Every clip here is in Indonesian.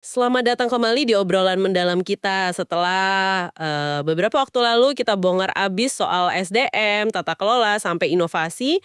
Selamat datang kembali di obrolan mendalam kita. Setelah beberapa waktu lalu kita bongkar abis soal SDM, tata kelola, sampai inovasi,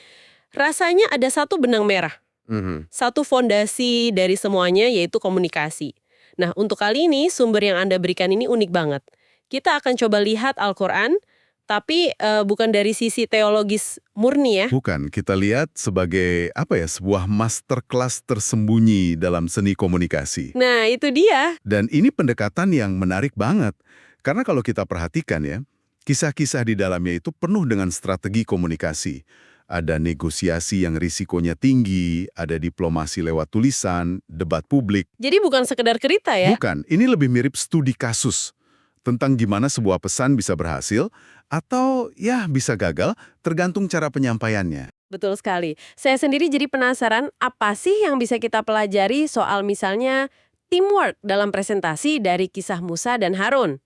rasanya ada satu benang merah, Mhm. satu fondasi dari semuanya yaitu komunikasi. Nah, untuk kali ini sumber yang Anda berikan ini unik banget. Kita akan coba lihat Al-Quran, tapi bukan dari sisi teologis murni ya. Bukan, kita lihat sebagai sebuah masterclass tersembunyi dalam seni komunikasi. Nah, itu dia. Dan ini pendekatan yang menarik banget. Karena kalau kita perhatikan ya, kisah-kisah di dalamnya itu penuh dengan strategi komunikasi. Ada negosiasi yang risikonya tinggi, ada diplomasi lewat tulisan, debat publik. Jadi bukan sekedar cerita ya. Bukan, ini lebih mirip studi kasus tentang gimana sebuah pesan bisa berhasil atau ya bisa gagal tergantung cara penyampaiannya. Betul sekali. Saya sendiri jadi penasaran apa sih yang bisa kita pelajari soal misalnya teamwork dalam presentasi dari kisah Musa dan Harun.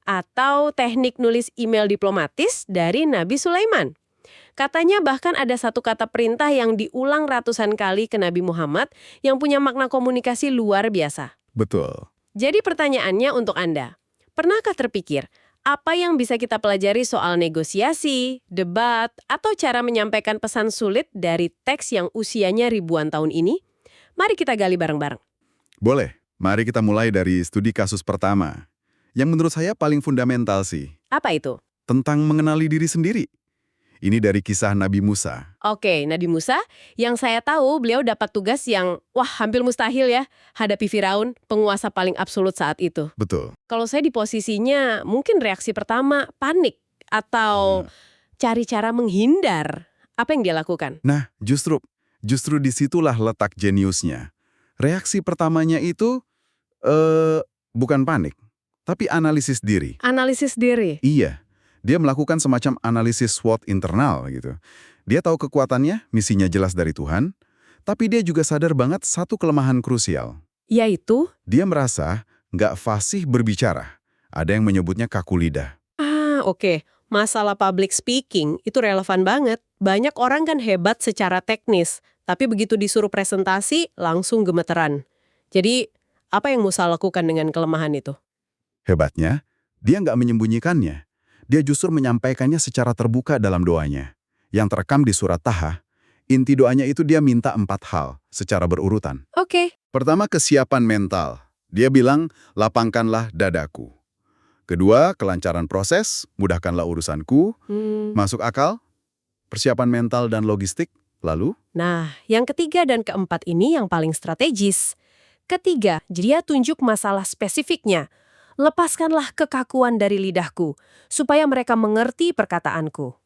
Atau teknik nulis email diplomatis dari Nabi Sulaiman. Katanya bahkan ada satu kata perintah yang diulang ratusan kali ke Nabi Muhammad yang punya makna komunikasi luar biasa. Betul. Jadi pertanyaannya untuk Anda, pernahkah terpikir apa yang bisa kita pelajari soal negosiasi, debat, atau cara menyampaikan pesan sulit dari teks yang usianya ribuan tahun ini? Mari kita gali bareng-bareng. Boleh. Mari kita mulai dari studi kasus pertama. Yang menurut saya paling fundamental sih, Apa itu? tentang mengenali diri sendiri. Ini dari kisah Nabi Musa. Oke, Nabi Musa, yang saya tahu beliau dapat tugas yang, hampir mustahil ya, hadapi Firaun, penguasa paling absolut saat itu. Betul. Kalau saya di posisinya, mungkin reaksi pertama panik atau cari cara menghindar. Apa yang dia lakukan? Nah, justru disitulah letak jeniusnya. Reaksi pertamanya itu bukan panik, tapi analisis diri. Analisis diri. Iya, dia melakukan semacam analisis SWOT internal gitu. Dia tahu kekuatannya, misinya jelas dari Tuhan, tapi dia juga sadar banget satu kelemahan krusial. Yaitu, Dia merasa nggak fasih berbicara. Ada yang menyebutnya kaku lidah. oke. Masalah public speaking itu relevan banget. Banyak orang kan hebat secara teknis, tapi begitu disuruh presentasi, langsung gemeteran. Jadi, apa yang Musa lakukan dengan kelemahan itu? Hebatnya, dia nggak menyembunyikannya. Dia justru menyampaikannya secara terbuka dalam doanya. Yang terekam di surat Taha, inti doanya itu dia minta 4 hal secara berurutan. Oke. Pertama, kesiapan mental. Dia bilang, lapangkanlah dadaku. Kedua, kelancaran proses, mudahkanlah urusanku. Masuk akal, persiapan mental dan logistik. Lalu, Nah, yang ketiga dan keempat ini yang paling strategis. Ketiga, dia tunjuk masalah spesifiknya. Lepaskanlah kekakuan dari lidahku, supaya mereka mengerti perkataanku.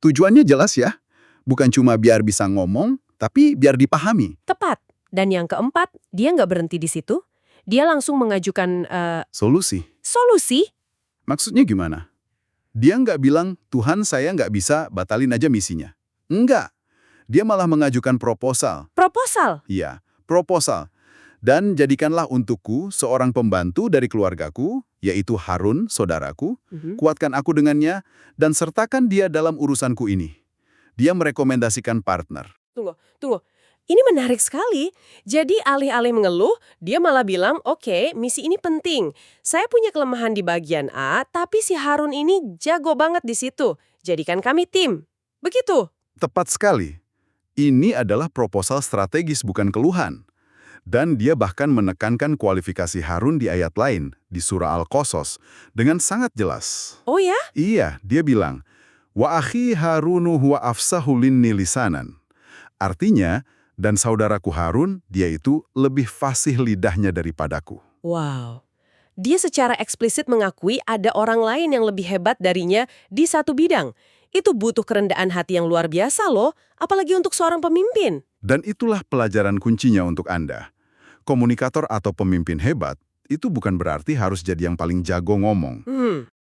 tujuannya jelas ya. Bukan cuma biar bisa ngomong, tapi biar dipahami. Tepat. Dan yang keempat, dia nggak berhenti di situ. Dia langsung mengajukan Solusi. solusi. Maksudnya gimana? Dia nggak bilang, Tuhan saya nggak bisa, batalin aja misinya. Enggak. Dia malah mengajukan proposal. Proposal. Iya, proposal. Dan jadikanlah untukku seorang pembantu dari keluargaku, yaitu Harun, saudaraku, kuatkan aku dengannya, dan sertakan dia dalam urusanku ini. Dia merekomendasikan partner. Tunggu. Ini menarik sekali. Jadi alih-alih mengeluh, dia malah bilang, oke, misi ini penting. Saya punya kelemahan di bagian A, tapi si Harun ini jago banget di situ. Jadikan kami tim. Begitu. Tepat sekali. Ini adalah proposal strategis bukan keluhan. Dan dia bahkan menekankan kualifikasi Harun di ayat lain, di surah Al-Qasas, dengan sangat jelas. Oh ya? Iya, dia bilang, Wa akhi Harunu huwa afsahu linni lisanan. Artinya, dan saudaraku Harun, dia itu lebih fasih lidahnya daripadaku. Wow. Dia secara eksplisit mengakui ada orang lain yang lebih hebat darinya di satu bidang. Itu butuh kerendahan hati yang luar biasa loh, apalagi untuk seorang pemimpin. Dan itulah pelajaran kuncinya untuk Anda. Komunikator atau pemimpin hebat, itu bukan berarti harus jadi yang paling jago ngomong.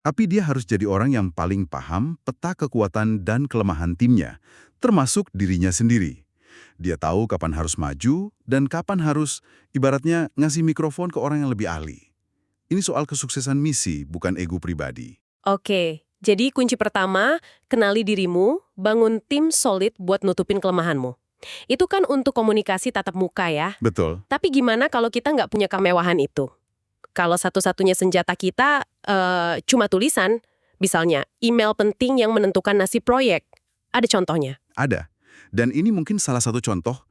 Tapi dia harus jadi orang yang paling paham peta kekuatan dan kelemahan timnya, termasuk dirinya sendiri. Dia tahu kapan harus maju dan kapan harus, ibaratnya, ngasih mikrofon ke orang yang lebih ahli. Ini soal kesuksesan misi, bukan ego pribadi. Oke, jadi kunci pertama, kenali dirimu, bangun tim solid buat nutupin kelemahanmu. Itu kan untuk komunikasi tatap muka ya. Betul. Tapi gimana kalau kita nggak punya kemewahan itu? Kalau satu-satunya senjata kita cuma tulisan, misalnya email penting yang menentukan nasib proyek. Ada contohnya? Ada. Dan ini mungkin salah satu contoh,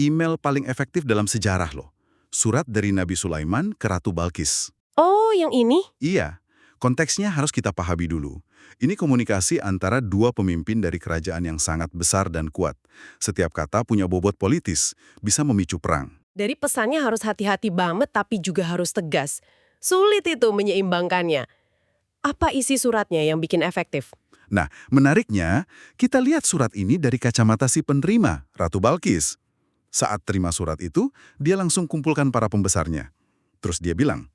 email paling efektif dalam sejarah loh. Surat dari Nabi Sulaiman ke Ratu Balkis. Oh, yang ini? Iya, konteksnya harus kita pahami dulu. Ini komunikasi antara dua pemimpin dari kerajaan yang sangat besar dan kuat. Setiap kata punya bobot politis, bisa memicu perang. Dari pesannya harus hati-hati banget tapi juga harus tegas. Sulit itu menyeimbangkannya. Apa isi suratnya yang bikin efektif? Nah, menariknya, kita lihat surat ini dari kacamata si penerima, Ratu Balkis. Saat terima surat itu, dia langsung kumpulkan para pembesarnya. Terus dia bilang,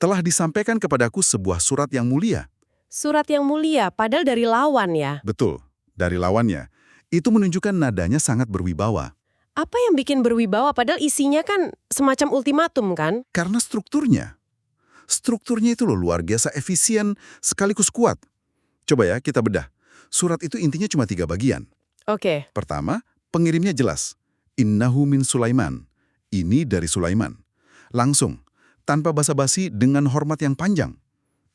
"Telah disampaikan kepadaku sebuah surat yang mulia." Surat yang mulia, padahal dari lawan ya. Betul, dari lawannya. Itu menunjukkan nadanya sangat berwibawa. Apa yang bikin berwibawa padahal isinya kan semacam ultimatum kan? Karena strukturnya. Strukturnya itu loh luar biasa efisien sekaligus kuat. Coba ya kita bedah. Surat itu intinya cuma 3 bagian. Oke. Pertama, pengirimnya jelas. Innahu min Sulaiman. Ini dari Sulaiman. Langsung, tanpa basa-basi dengan hormat yang panjang.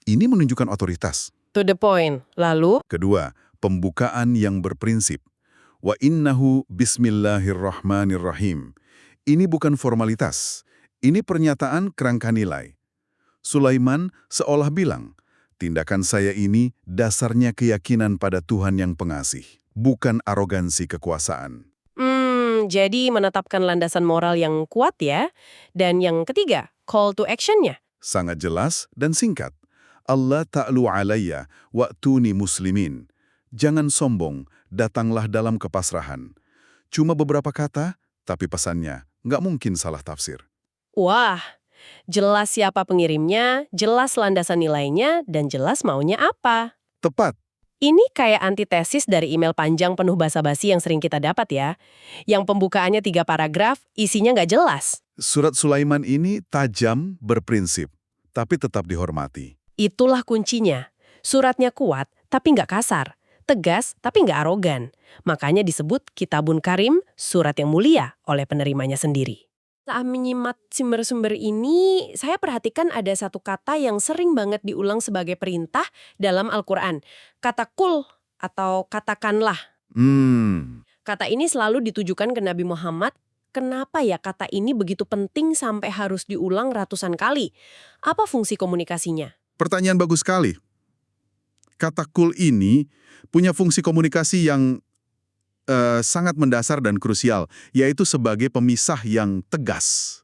Ini menunjukkan otoritas. To the point. Lalu? Kedua, pembukaan yang berprinsip. Wa innahu bismillahirrahmanirrahim. Ini bukan formalitas. Ini pernyataan kerangka nilai. Sulaiman seolah bilang, tindakan saya ini dasarnya keyakinan pada Tuhan yang pengasih, bukan arogansi kekuasaan. Jadi menetapkan landasan moral yang kuat ya. Dan yang ketiga, call to action-nya. Sangat jelas dan singkat. Allah ta'lu alayya wa'tuni muslimin. Jangan sombong, datanglah dalam kepasrahan. Cuma beberapa kata, tapi pesannya nggak mungkin salah tafsir. Wah, jelas siapa pengirimnya, jelas landasan nilainya, dan jelas maunya apa. Tepat. Ini kayak antitesis dari email panjang penuh basa-basi yang sering kita dapat ya. Yang pembukaannya 3 paragraf, isinya nggak jelas. Surat Sulaiman ini tajam, berprinsip, tapi tetap dihormati. Itulah kuncinya. Suratnya kuat, tapi nggak kasar. Tegas, tapi nggak arogan. Makanya disebut Kitabun Karim, surat yang mulia oleh penerimanya sendiri. Saat menyimak sumber-sumber ini, saya perhatikan ada satu kata yang sering banget diulang sebagai perintah dalam Al-Quran. Kata kul atau katakanlah. Kata ini selalu ditujukan ke Nabi Muhammad. Kenapa ya kata ini begitu penting sampai harus diulang ratusan kali? Apa fungsi komunikasinya? Pertanyaan bagus sekali. Kata kul ini punya fungsi komunikasi yang sangat mendasar dan krusial, yaitu sebagai pemisah yang tegas.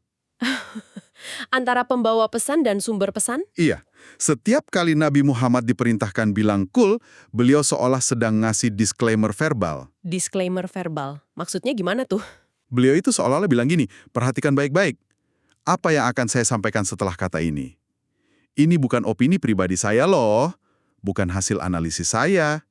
Antara pembawa pesan dan sumber pesan? Iya, setiap kali Nabi Muhammad diperintahkan bilang kul, beliau seolah sedang ngasih disclaimer verbal. Disclaimer verbal. Maksudnya gimana tuh? Beliau itu seolah-olah bilang gini, perhatikan baik-baik. Apa yang akan saya sampaikan setelah kata ini? Ini bukan opini pribadi saya loh, bukan hasil analisis saya.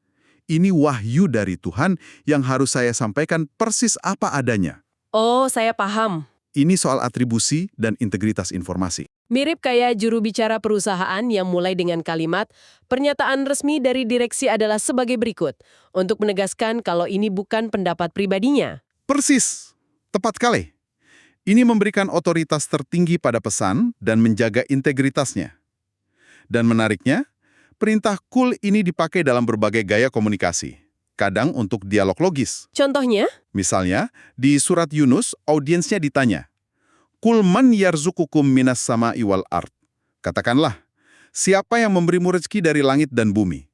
Ini wahyu dari Tuhan yang harus saya sampaikan persis apa adanya. Oh, saya paham. Ini soal atribusi dan integritas informasi. Mirip kayak juru bicara perusahaan yang mulai dengan kalimat, pernyataan resmi dari direksi adalah sebagai berikut, untuk menegaskan kalau ini bukan pendapat pribadinya. Persis, tepat kali. Ini memberikan otoritas tertinggi pada pesan dan menjaga integritasnya. Dan menariknya, perintah kul ini dipakai dalam berbagai gaya komunikasi, kadang untuk dialog logis. Contohnya? Misalnya, di surat Yunus, audiensnya ditanya, "Kul man yarzukukum minas sama'i wal ard." Katakanlah, siapa yang memberimu rezeki dari langit dan bumi?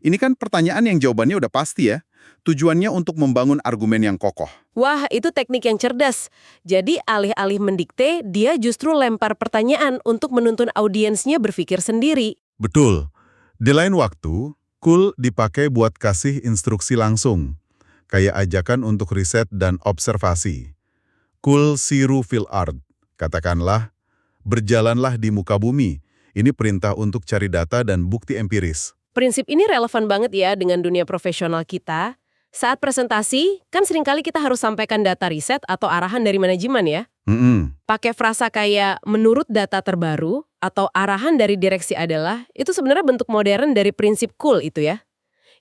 Ini kan pertanyaan yang jawabannya udah pasti ya. Tujuannya untuk membangun argumen yang kokoh. Wah, itu teknik yang cerdas. Jadi alih-alih mendikte, dia justru lempar pertanyaan untuk menuntun audiensnya berpikir sendiri. Betul. Di lain waktu, kul dipakai buat kasih instruksi langsung, kayak ajakan untuk riset dan observasi. Kul siru fil ard, katakanlah, berjalanlah di muka bumi. Ini perintah untuk cari data dan bukti empiris. Prinsip ini relevan banget ya dengan dunia profesional kita. Saat presentasi, kan seringkali kita harus sampaikan data riset atau arahan dari manajemen ya. Pakai frasa kayak menurut data terbaru atau arahan dari direksi adalah, itu sebenarnya bentuk modern dari prinsip kul itu ya.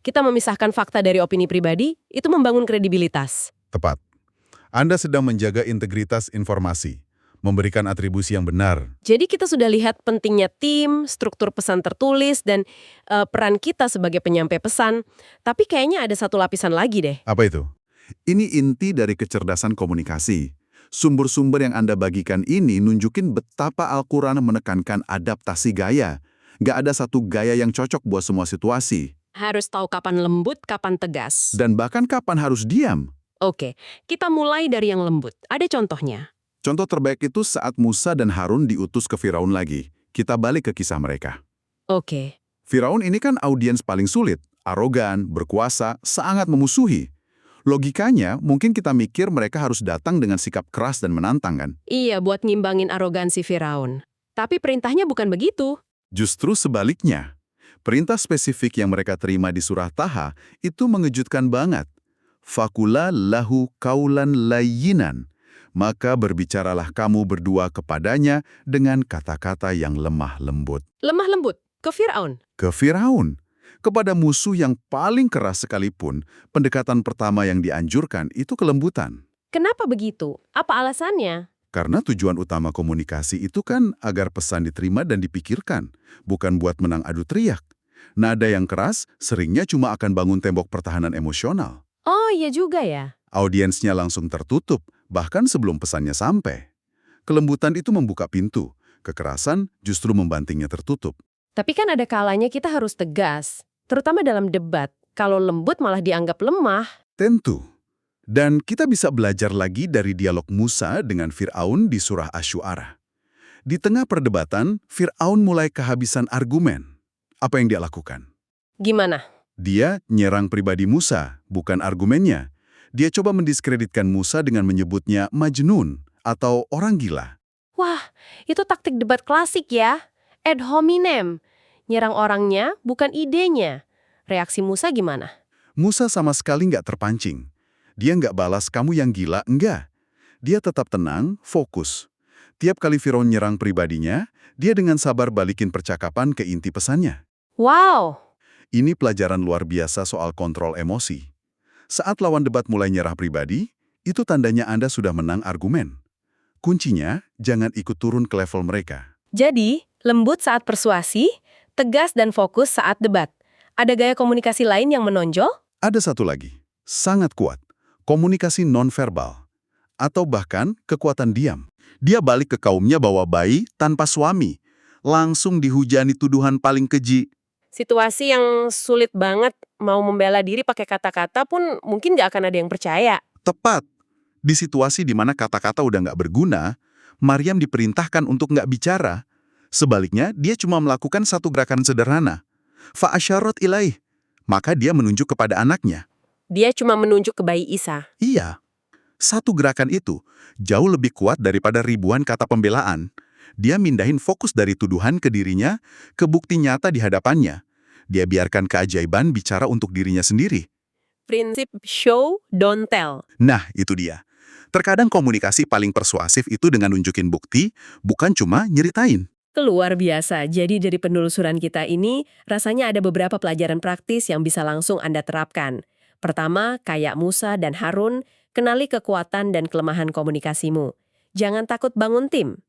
Kita memisahkan fakta dari opini pribadi, itu membangun kredibilitas. Tepat. Anda sedang menjaga integritas informasi, memberikan atribusi yang benar. Jadi kita sudah lihat pentingnya tim, struktur pesan tertulis, dan peran kita sebagai penyampai pesan. Tapi kayaknya ada satu lapisan lagi deh. Apa itu? Ini inti dari kecerdasan komunikasi. Sumber-sumber yang Anda bagikan ini nunjukin betapa Al-Quran menekankan adaptasi gaya. Nggak ada satu gaya yang cocok buat semua situasi. Harus tahu kapan lembut, kapan tegas. Dan bahkan kapan harus diam. Oke, kita mulai dari yang lembut. Ada contohnya? Contoh terbaik itu saat Musa dan Harun diutus ke Firaun lagi. Kita balik ke kisah mereka. Oke. Firaun ini kan audiens paling sulit, arogan, berkuasa, sangat memusuhi. Logikanya, mungkin kita mikir mereka harus datang dengan sikap keras dan menantang kan? Iya, buat ngimbangin arogansi Firaun. Tapi perintahnya bukan begitu. Justru sebaliknya. Perintah spesifik yang mereka terima di surah Taha itu mengejutkan banget. Fakula lahu kaulan layyinan. Maka berbicaralah kamu berdua kepadanya dengan kata-kata yang lemah lembut. Lemah lembut? Ke Firaun? Ke Firaun. Kepada musuh yang paling keras sekalipun, pendekatan pertama yang dianjurkan itu kelembutan. Kenapa begitu? Apa alasannya? Karena tujuan utama komunikasi itu kan agar pesan diterima dan dipikirkan, bukan buat menang adu teriak. Nada yang keras seringnya cuma akan bangun tembok pertahanan emosional. Oh, iya juga ya. Audiensnya langsung tertutup, bahkan sebelum pesannya sampai. Kelembutan itu membuka pintu, kekerasan justru membantingnya tertutup. Tapi kan ada kalanya kita harus tegas, terutama dalam debat. Kalau lembut malah dianggap lemah. Tentu. Dan kita bisa belajar lagi dari dialog Musa dengan Fir'aun di surah Asy-Syu'ara. Di tengah perdebatan, Fir'aun mulai kehabisan argumen. Apa yang dia lakukan? Gimana? Dia nyerang pribadi Musa, bukan argumennya. Dia coba mendiskreditkan Musa dengan menyebutnya Majnun atau orang gila. Wah, itu taktik debat klasik ya. Ad hominem. Nyerang orangnya, bukan idenya. Reaksi Musa gimana? Musa sama sekali nggak terpancing. Dia nggak balas kamu yang gila, enggak. Dia tetap tenang, fokus. Tiap kali Firaun nyerang pribadinya, dia dengan sabar balikin percakapan ke inti pesannya. Wow! Ini pelajaran luar biasa soal kontrol emosi. Saat lawan debat mulai nyerah pribadi, itu tandanya Anda sudah menang argumen. Kuncinya, jangan ikut turun ke level mereka. Jadi, lembut saat persuasi, tegas dan fokus saat debat. Ada gaya komunikasi lain yang menonjol? Ada satu lagi, sangat kuat, komunikasi nonverbal. Atau bahkan kekuatan diam. Dia balik ke kaumnya bawa bayi tanpa suami. Langsung dihujani tuduhan paling keji. Situasi yang sulit banget mau membela diri pakai kata-kata pun mungkin nggak akan ada yang percaya. Tepat. Di situasi di mana kata-kata udah nggak berguna, Maryam diperintahkan untuk nggak bicara. Sebaliknya, dia cuma melakukan satu gerakan sederhana. Fa'asyarat ilaih. Maka dia menunjuk kepada anaknya. Dia cuma menunjuk ke bayi Isa. Iya. Satu gerakan itu jauh lebih kuat daripada ribuan kata pembelaan. Dia mindahin fokus dari tuduhan ke dirinya ke bukti nyata di hadapannya. Dia biarkan keajaiban bicara untuk dirinya sendiri. Prinsip show, don't tell. Nah, itu dia. Terkadang komunikasi paling persuasif itu dengan nunjukin bukti, bukan cuma nyeritain. Luar biasa. Jadi dari penelusuran kita ini, rasanya ada beberapa pelajaran praktis yang bisa langsung Anda terapkan. Pertama, kayak Musa dan Harun, kenali kekuatan dan kelemahan komunikasimu. Jangan takut bangun tim.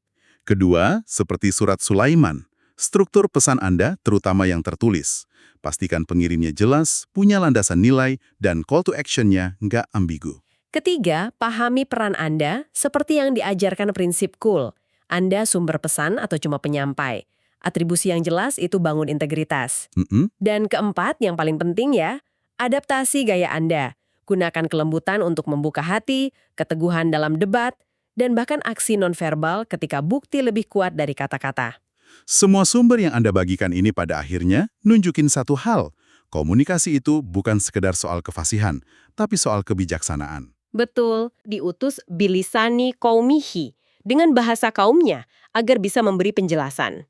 Kedua, seperti surat Sulaiman, struktur pesan Anda terutama yang tertulis. Pastikan pengirimnya jelas, punya landasan nilai, dan call to action-nya nggak ambigu. Ketiga, pahami peran Anda seperti yang diajarkan prinsip cool. Anda sumber pesan atau cuma penyampai. Atribusi yang jelas itu bangun integritas. Dan keempat, yang paling penting ya, adaptasi gaya Anda. Gunakan kelembutan untuk membuka hati, keteguhan dalam debat, dan bahkan aksi nonverbal ketika bukti lebih kuat dari kata-kata. Semua sumber yang Anda bagikan ini pada akhirnya nunjukin satu hal. Komunikasi itu bukan sekedar soal kefasihan, tapi soal kebijaksanaan. Betul, diutus bilisani qaumihi, dengan bahasa kaumnya, agar bisa memberi penjelasan.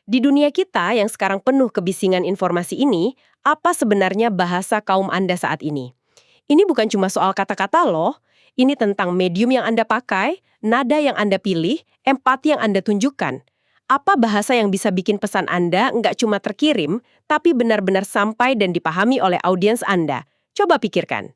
Di dunia kita yang sekarang penuh kebisingan informasi ini, apa sebenarnya bahasa kaum Anda saat ini? Ini bukan cuma soal kata-kata loh, ini tentang medium yang Anda pakai, nada yang Anda pilih, empati yang Anda tunjukkan. Apa bahasa yang bisa bikin pesan Anda nggak cuma terkirim, tapi benar-benar sampai dan dipahami oleh audiens Anda? Coba pikirkan.